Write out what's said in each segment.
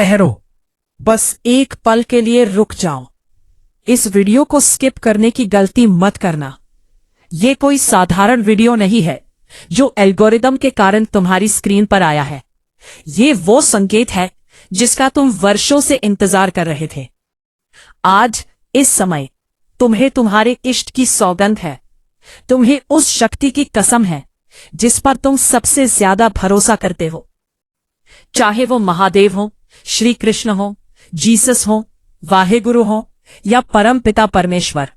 ठहरो, बस एक पल के लिए रुक जाओ। इस वीडियो को स्किप करने की गलती मत करना। ये कोई साधारण वीडियो नहीं है जो एल्गोरिदम के कारण तुम्हारी स्क्रीन पर आया है। ये वो संकेत है जिसका तुम वर्षों से इंतजार कर रहे थे। आज इस समय तुम्हें तुम्हारे इष्ट की सौगंध है, तुम्हें उस शक्ति की कसम है जिस पर तुम सबसे ज्यादा भरोसा करते हो। चाहे वो महादेव हो, श्री कृष्ण हो, जीसस हो, वाहेगुरु हो या परम पिता परमेश्वर,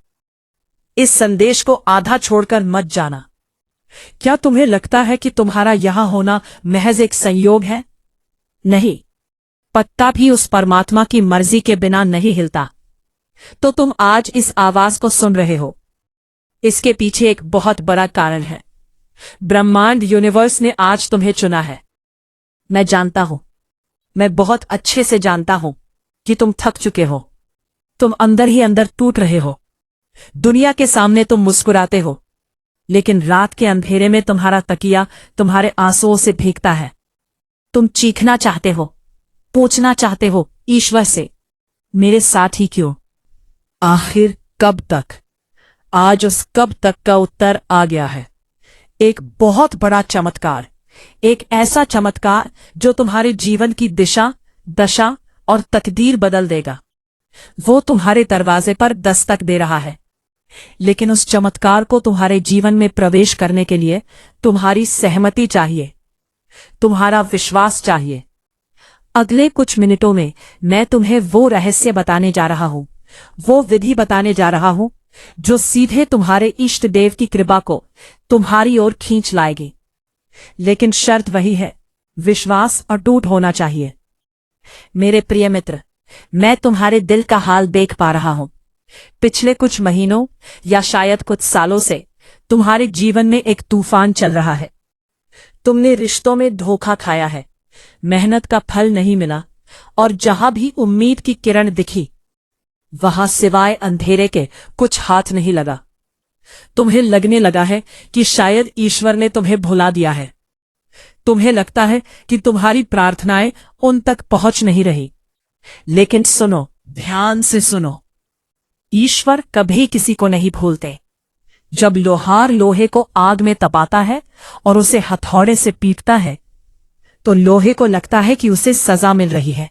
इस संदेश को आधा छोड़कर मत जाना। क्या तुम्हें लगता है कि तुम्हारा यहां होना महज एक संयोग है? नहीं, पत्ता भी उस परमात्मा की मर्जी के बिना नहीं हिलता। तो तुम आज इस आवाज को सुन रहे हो, इसके पीछे एक बहुत बड़ा कारण है। ब्रह्मांड यूनिवर्स ने आज तुम्हें चुना है। मैं जानता हूं, मैं बहुत अच्छे से जानता हूं कि तुम थक चुके हो। तुम अंदर ही अंदर टूट रहे हो। दुनिया के सामने तुम मुस्कुराते हो, लेकिन रात के अंधेरे में तुम्हारा तकिया तुम्हारे आंसुओं से भीगता है। तुम चीखना चाहते हो, पूछना चाहते हो ईश्वर से, मेरे साथ ही क्यों? आखिर कब तक? आज उस कब तक का उत्तर आ गया है। एक बहुत बड़ा चमत्कार, एक ऐसा चमत्कार जो तुम्हारे जीवन की दिशा, दशा और तकदीर बदल देगा। वो तुम्हारे दरवाजे पर दस्तक दे रहा है, लेकिन उस चमत्कार को तुम्हारे जीवन में प्रवेश करने के लिए तुम्हारी सहमति चाहिए, तुम्हारा विश्वास चाहिए। अगले कुछ मिनटों में मैं तुम्हें वो रहस्य बताने जा रहा हूं, वो विधि बताने जा रहा हूं जो सीधे तुम्हारे इष्ट देव की कृपा को तुम्हारी ओर खींच लाएगी। लेकिन शर्त वही है, विश्वास अटूट होना चाहिए। मेरे प्रिय मित्र, मैं तुम्हारे दिल का हाल देख पा रहा हूं। पिछले कुछ महीनों या शायद कुछ सालों से तुम्हारे जीवन में एक तूफान चल रहा है। तुमने रिश्तों में धोखा खाया है, मेहनत का फल नहीं मिला, और जहां भी उम्मीद की किरण दिखी वहां सिवाय अंधेरे के कुछ हाथ नहीं लगा। तुम्हें लगने लगा है कि शायद ईश्वर ने तुम्हें भुला दिया है। तुम्हें लगता है कि तुम्हारी प्रार्थनाएं उन तक पहुंच नहीं रही। लेकिन सुनो, ध्यान से सुनो, ईश्वर कभी किसी को नहीं भूलते। जब लोहार लोहे को आग में तपाता है और उसे हथौड़े से पीटता है तो लोहे को लगता है कि उसे सजा मिल रही है,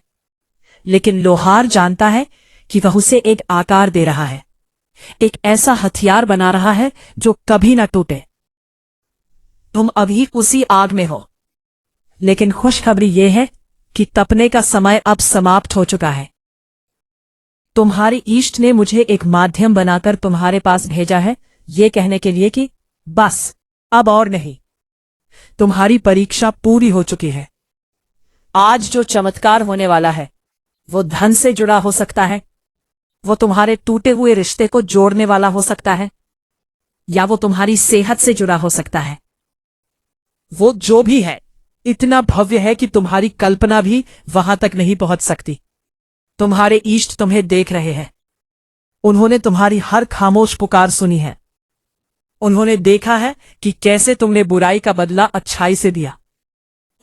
लेकिन लोहार जानता है कि वह उसे एक आकार दे रहा है, एक ऐसा हथियार बना रहा है जो कभी न टूटे। तुम अभी उसी आग में हो, लेकिन खुशखबरी यह है कि तपने का समय अब समाप्त हो चुका है। तुम्हारी इष्ट ने मुझे एक माध्यम बनाकर तुम्हारे पास भेजा है, ये कहने के लिए कि बस अब और नहीं, तुम्हारी परीक्षा पूरी हो चुकी है। आज जो चमत्कार होने वाला है वो धन से जुड़ा हो सकता है, वो तुम्हारे टूटे हुए रिश्ते को जोड़ने वाला हो सकता है, या वो तुम्हारी सेहत से जुड़ा हो सकता है। वो जो भी है इतना भव्य है कि तुम्हारी कल्पना भी वहां तक नहीं पहुंच सकती। तुम्हारे इष्ट तुम्हें देख रहे हैं। उन्होंने तुम्हारी हर खामोश पुकार सुनी है। उन्होंने देखा है कि कैसे तुमने बुराई का बदला अच्छाई से दिया।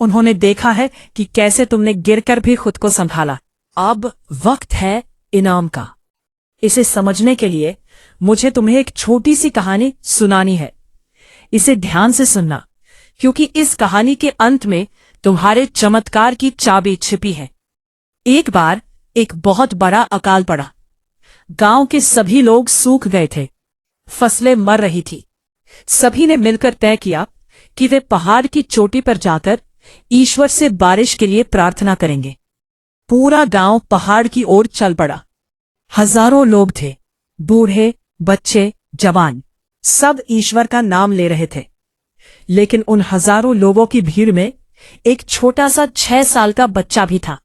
उन्होंने देखा है कि कैसे तुमने गिरकर भी खुद को संभाला। अब वक्त है इनाम का। इसे समझने के लिए मुझे तुम्हें एक छोटी सी कहानी सुनानी है। इसे ध्यान से सुनना, क्योंकि इस कहानी के अंत में तुम्हारे चमत्कार की चाबी छिपी है। एक बार एक बहुत बड़ा अकाल पड़ा। गांव के सभी लोग सूख गए थे, फसलें मर रही थी। सभी ने मिलकर तय किया कि वे पहाड़ की चोटी पर जाकर ईश्वर से बारिश के लिए प्रार्थना करेंगे। पूरा गांव पहाड़ की ओर चल पड़ा। हजारों लोग थे, बूढ़े, बच्चे, जवान, सब ईश्वर का नाम ले रहे थे। लेकिन उन हजारों लोगों की भीड़ में एक छोटा सा 6 साल का बच्चा भी था,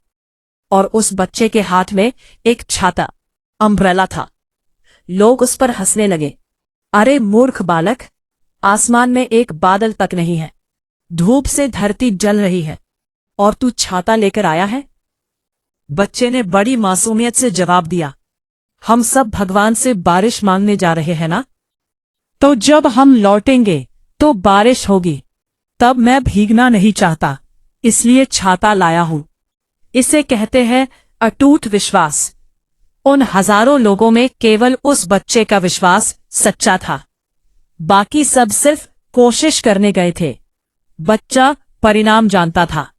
और उस बच्चे के हाथ में एक छाता, अम्ब्रेला था। लोग उस पर हंसने लगे। अरे मूर्ख बालक, आसमान में एक बादल तक नहीं है, धूप से धरती जल रही है, और तू छाता लेकर आया है? बच्चे ने बड़ी मासूमियत से जवाब दिया, हम सब भगवान से बारिश मांगने जा रहे हैं ना, तो जब हम लौटेंगे तो बारिश होगी। तब मैं भीगना नहीं चाहता, इसलिए छाता लाया हूं। इसे कहते हैं अटूट विश्वास। उन हजारों लोगों में केवल उस बच्चे का विश्वास सच्चा था, बाकी सब सिर्फ कोशिश करने गए थे। बच्चा परिणाम जानता था।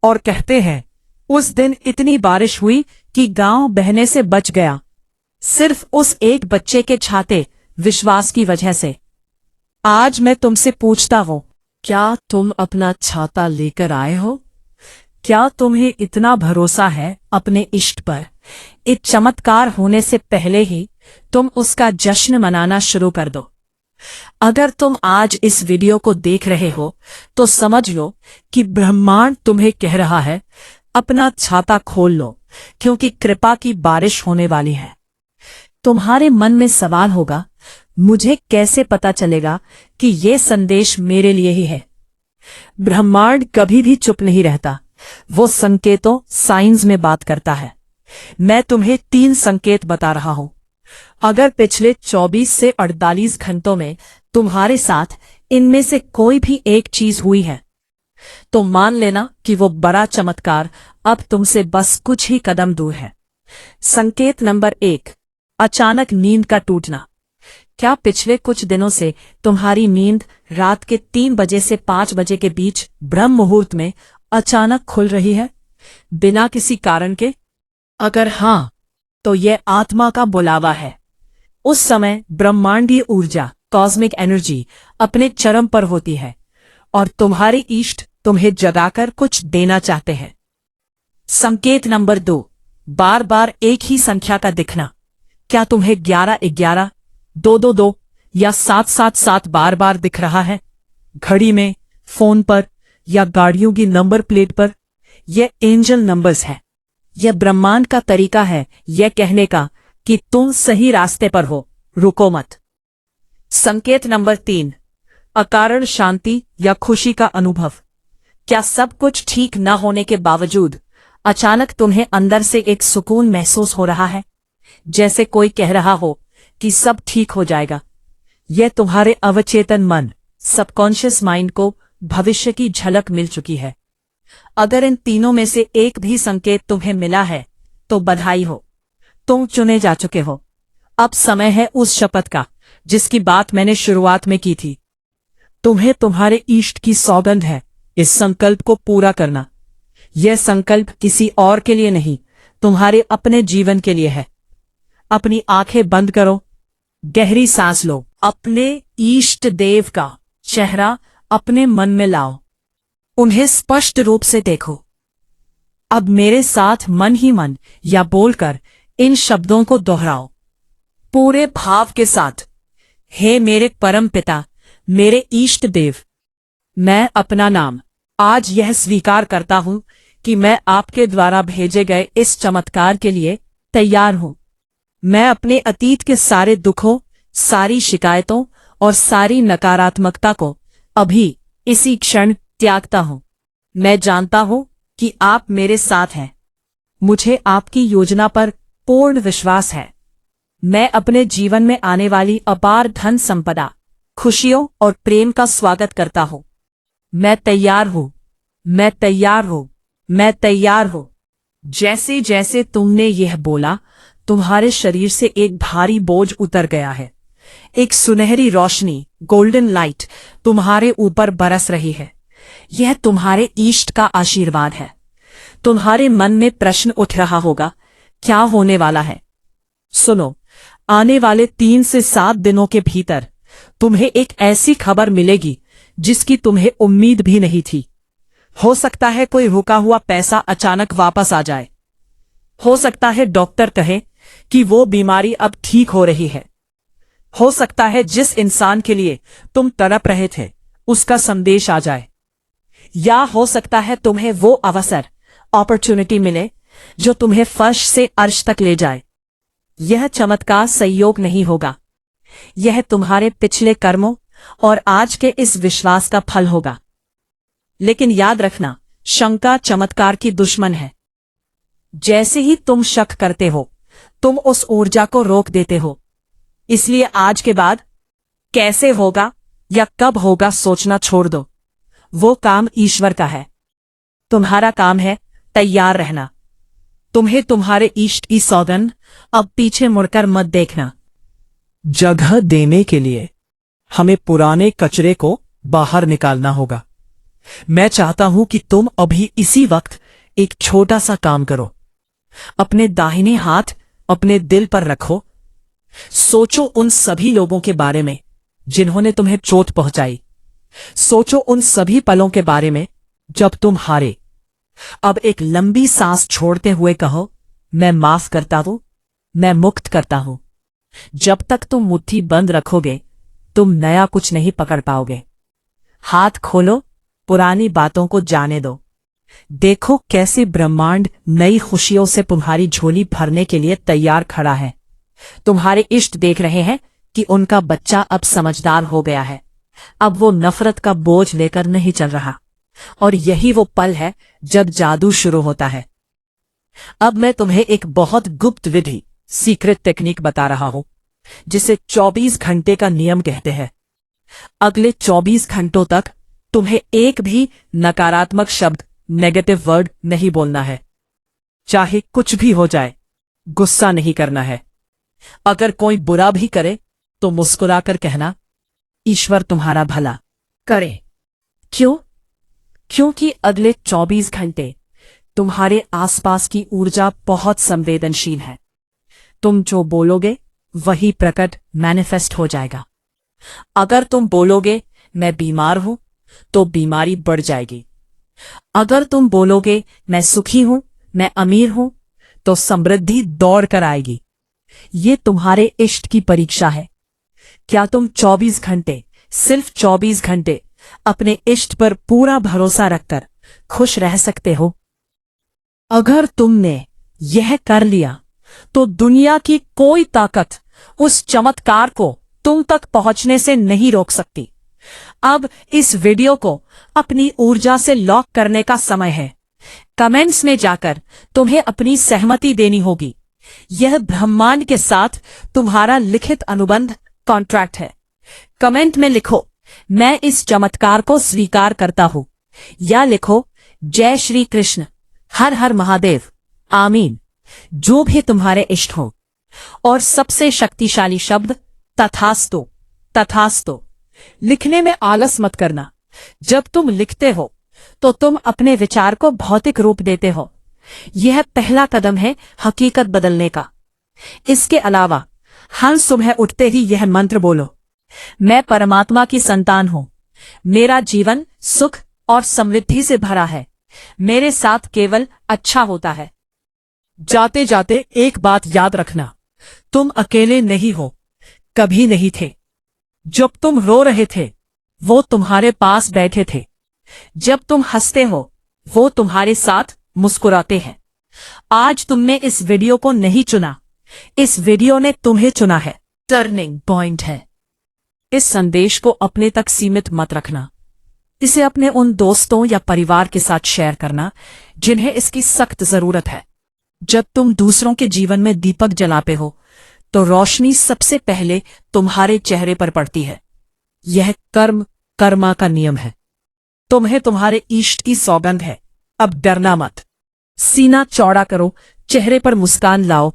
और कहते हैं उस दिन इतनी बारिश हुई कि गांव बहने से बच गया, सिर्फ उस एक बच्चे के छाते विश्वास की वजह से। आज मैं तुमसे पूछता हूं, क्या तुम अपना छाता लेकर आए हो? क्या तुम्हें इतना भरोसा है अपने इष्ट पर? एक चमत्कार होने से पहले ही तुम उसका जश्न मनाना शुरू कर दो। अगर तुम आज इस वीडियो को देख रहे हो तो समझ लो कि ब्रह्मांड तुम्हें कह रहा है, अपना छाता खोल लो, क्योंकि कृपा की बारिश होने वाली है। तुम्हारे मन में सवाल होगा, मुझे कैसे पता चलेगा कि ये संदेश मेरे लिए ही है? ब्रह्मांड कभी भी चुप नहीं रहता, वो संकेतों साइंस में बात करता है। मैं तुम्हें 3 संकेत बता रहा हूं। अगर पिछले 24 से 48 घंटों में तुम्हारे साथ इनमें से कोई भी एक चीज हुई है, तो मान लेना कि वो बड़ा चमत्कार अब तुमसे बस कुछ ही कदम दूर है। संकेत नंबर 1, अचानक नींद का टूटना। क्या पिछले कुछ दिनों से तुम्हारी नींद रात के 3 बजे से 5 बजे के बीच ब्रह्म मुहूर्त में अचानक खुल रही है, बिना किसी कारण के? अगर हां, तो यह आत्मा का बुलावा है। उस समय ब्रह्मांडीय ऊर्जा, कॉस्मिक एनर्जी अपने चरम पर होती है और तुम्हारे इष्ट तुम्हें जगाकर कुछ देना चाहते हैं। संकेत नंबर 2, बार बार एक ही संख्या का दिखना। क्या तुम्हें 11-11, 222 या 777 बार बार दिख रहा है? घड़ी में, फोन पर या गाड़ियों की नंबर प्लेट पर? यह एंजल नंबर्स है। यह ब्रह्मांड का तरीका है यह कहने का कि तुम सही रास्ते पर हो, रुको मत। संकेत नंबर 3, अकारण शांति या खुशी का अनुभव। क्या सब कुछ ठीक न होने के बावजूद अचानक तुम्हें अंदर से एक सुकून महसूस हो रहा है, जैसे कोई कह रहा हो कि सब ठीक हो जाएगा? यह तुम्हारे अवचेतन मन, सबकॉन्शियस माइंड को भविष्य की झलक मिल चुकी है। अगर इन तीनों में से एक भी संकेत तुम्हें मिला है तो बधाई हो, तुम चुने जा चुके हो। अब समय है उस शपथ का जिसकी बात मैंने शुरुआत में की थी। तुम्हें तुम्हारे इष्ट की सौगंध है इस संकल्प को पूरा करना। यह संकल्प किसी और के लिए नहीं, तुम्हारे अपने जीवन के लिए है। अपनी आंखें बंद करो, गहरी सांस लो, अपने इष्ट देव का चेहरा अपने मन में लाओ, उन्हें स्पष्ट रूप से देखो। अब मेरे साथ मन ही मन या बोलकर इन शब्दों को दोहराओ पूरे भाव के साथ। हे मेरे परम पिता, मेरे इष्ट देव, मैं अपना नाम आज यह स्वीकार करता हूं कि मैं आपके द्वारा भेजे गए इस चमत्कार के लिए तैयार हूं। मैं अपने अतीत के सारे दुखों, सारी शिकायतों और सारी नकारात्मकता को अभी इसी क्षण त्यागता हूं। मैं जानता हूं कि आप मेरे साथ हैं। मुझे आपकी योजना पर पूर्ण विश्वास है। मैं अपने जीवन में आने वाली अपार धन संपदा, खुशियों और प्रेम का स्वागत करता हूं। मैं तैयार हूं, मैं तैयार हूं, मैं तैयार हूं। जैसे जैसे तुमने यह बोला, तुम्हारे शरीर से एक भारी बोझ उतर गया है। एक सुनहरी रोशनी, गोल्डन लाइट तुम्हारे ऊपर बरस रही है। यह तुम्हारे इष्ट का आशीर्वाद है। तुम्हारे मन में प्रश्न उठ रहा होगा, क्या होने वाला है? सुनो, आने वाले 3 से 7 दिनों के भीतर तुम्हें एक ऐसी खबर मिलेगी जिसकी तुम्हें उम्मीद भी नहीं थी। हो सकता है कोई रुका हुआ पैसा अचानक वापस आ जाए। हो सकता है डॉक्टर कहे कि वो बीमारी अब ठीक हो रही है। हो सकता है जिस इंसान के लिए तुम तड़प रहे थे उसका संदेश आ जाए। या हो सकता है तुम्हें वो अवसर, अपॉर्चुनिटी मिले जो तुम्हें फर्श से अर्श तक ले जाए। यह चमत्कार संयोग नहीं होगा, यह तुम्हारे पिछले कर्मों और आज के इस विश्वास का फल होगा। लेकिन याद रखना, शंका चमत्कार की दुश्मन है। जैसे ही तुम शक करते हो, तुम उस ऊर्जा को रोक देते हो। इसलिए आज के बाद कैसे होगा या कब होगा सोचना छोड़ दो। वो काम ईश्वर का है। तुम्हारा काम है तैयार रहना। तुम्हें तुम्हारे इष्ट की सौगंध, अब पीछे मुड़कर मत देखना। जगह देने के लिए हमें पुराने कचरे को बाहर निकालना होगा। मैं चाहता हूं कि तुम अभी इसी वक्त एक छोटा सा काम करो। अपने दाहिने हाथ अपने दिल पर रखो। सोचो उन सभी लोगों के बारे में जिन्होंने तुम्हें चोट पहुंचाई। सोचो उन सभी पलों के बारे में जब तुम हारे। अब एक लंबी सांस छोड़ते हुए कहो, मैं माफ करता हूं, मैं मुक्त करता हूं। जब तक तुम मुट्ठी बंद रखोगे तुम नया कुछ नहीं पकड़ पाओगे। हाथ खोलो, पुरानी बातों को जाने दो। देखो कैसे ब्रह्मांड नई खुशियों से तुम्हारी झोली भरने के लिए तैयार खड़ा है। तुम्हारे इष्ट देख रहे हैं कि उनका बच्चा अब समझदार हो गया है। अब वो नफरत का बोझ लेकर नहीं चल रहा। और यही वो पल है जब जादू शुरू होता है। अब मैं तुम्हें एक बहुत गुप्त विधि, सीक्रेट टेक्निक बता रहा हूं, जिसे 24 घंटे का नियम कहते हैं। अगले 24 घंटों तक तुम्हें एक भी नकारात्मक शब्द, नेगेटिव वर्ड नहीं बोलना है। चाहे कुछ भी हो जाए, गुस्सा नहीं करना है। अगर कोई बुरा भी करे तो मुस्कुराकर कहना, ईश्वर तुम्हारा भला करे। क्यों? क्योंकि अगले 24 घंटे तुम्हारे आसपास की ऊर्जा बहुत संवेदनशील है। तुम जो बोलोगे वही प्रकट, मैनिफेस्ट हो जाएगा। अगर तुम बोलोगे मैं बीमार हूं तो बीमारी बढ़ जाएगी। अगर तुम बोलोगे मैं सुखी हूं, मैं अमीर हूं, तो समृद्धि दौड़ कर आएगी। ये तुम्हारे इष्ट की परीक्षा है। क्या तुम 24 घंटे, सिर्फ 24 घंटे अपने इष्ट पर पूरा भरोसा रखकर खुश रह सकते हो? अगर तुमने यह कर लिया तो दुनिया की कोई ताकत उस चमत्कार को तुम तक पहुंचने से नहीं रोक सकती। अब इस वीडियो को अपनी ऊर्जा से लॉक करने का समय है। कमेंट्स में जाकर तुम्हें अपनी सहमति देनी होगी। यह ब्रह्मांड के साथ तुम्हारा लिखित अनुबंध, कॉन्ट्रैक्ट है। कमेंट में लिखो, मैं इस चमत्कार को स्वीकार करता हूं, या लिखो, जय श्री कृष्ण, हर हर महादेव, आमीन, जो भी तुम्हारे इष्ट हो। और सबसे शक्तिशाली शब्द, तथास्तु। तथास्तु लिखने में आलस मत करना। जब तुम लिखते हो तो तुम अपने विचार को भौतिक रूप देते हो। यह पहला कदम है हकीकत बदलने का। इसके अलावा हर सुबह उठते ही यह मंत्र बोलो, मैं परमात्मा की संतान हूं, मेरा जीवन सुख और समृद्धि से भरा है, मेरे साथ केवल अच्छा होता है। जाते जाते एक बात याद रखना, तुम अकेले नहीं हो, कभी नहीं थे। जब तुम रो रहे थे वो तुम्हारे पास बैठे थे। जब तुम हंसते हो वो तुम्हारे साथ मुस्कुराते हैं। आज तुमने इस वीडियो को नहीं चुना, इस वीडियो ने तुम्हें चुना है। टर्निंग पॉइंट है। इस संदेश को अपने तक सीमित मत रखना। इसे अपने उन दोस्तों या परिवार के साथ शेयर करना जिन्हें इसकी सख्त जरूरत है। जब तुम दूसरों के जीवन में दीपक जलाते हो तो रोशनी सबसे पहले तुम्हारे चेहरे पर पड़ती है। यह कर्मा का नियम है। तुम्हें तुम्हारे इष्ट की सौगंध है। अब डरना मत। सीना चौड़ा करो, चेहरे पर मुस्कान लाओ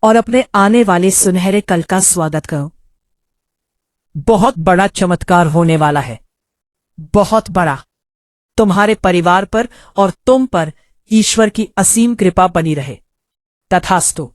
और अपने आने वाले सुनहरे कल का स्वागत करो। बहुत बड़ा चमत्कार होने वाला है, बहुत बड़ा। तुम्हारे परिवार पर और तुम पर ईश्वर की असीम कृपा बनी रहे। तथास्तु।